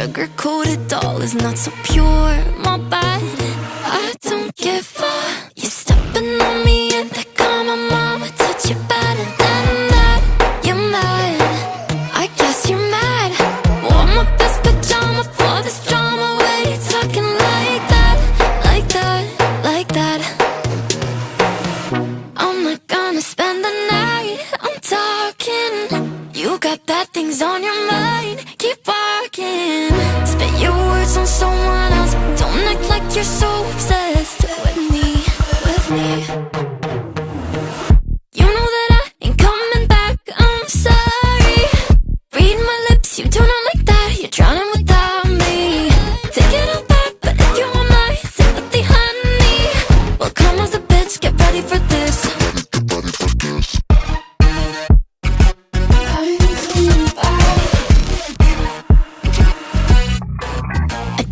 sugar-coated doll is not so pure, my bad. I don't give a you're stepping on me and they call my mama, touch you better than that. You're mad, I guess you're mad. Wore my best pajama for this drama. Why you talking like that, like that, like that? I'm not gonna spend the night, I'm talking. You got bad things on your mind, keep walking. Spit your words on someone else, don't act like you're so obsessed with me, with me. You know that I ain't coming back, I'm sorry. Read my lips, you do not like that, you're drowning without me. Take it all back, but if you want my sympathy, honey, well come as a bitch, get ready for this.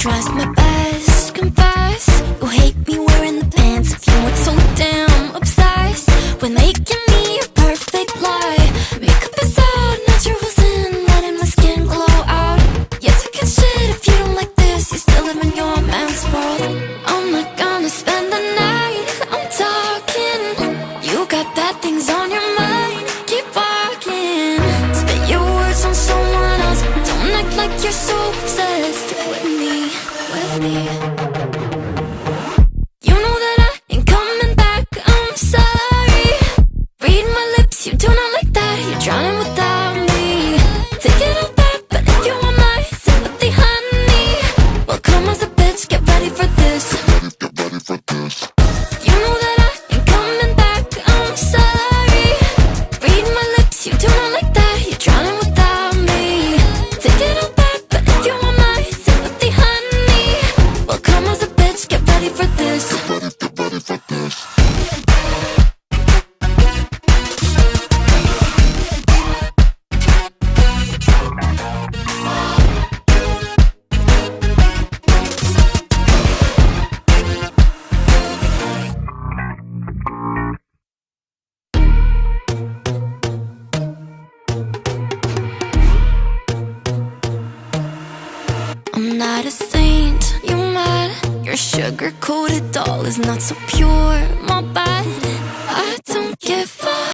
Tries my best, confess. You hate me wearing the pants. If you weren't so damn obsessed with making me a perfect lie. Makeup is out, naturals in, letting my skin glow out. You're taking shit if you don't like this. You still live in your man's world. I'm not gonna spend the night, I'm talking. You got bad things on your mind, keep walking. Spit your words on someone else, don't act like you're so obsessed with me, with me. You know that I ain't coming back, I'm sorry. Read my lips, you do not like that, you're drowning without me. Take it all back, but if you want my sympathy, honey, well come as a bitch, get ready for this. Get ready for this. You know that I ain't coming back, I'm sorry. Read my lips, you do not like that, you're drowning without me. Take it all back, but if you want my sympathy, honey, well come as a bitch, get ready for this. Get ready for this. I'm not a saint, you mad? Your sugar-coated doll is not so pure, my bad.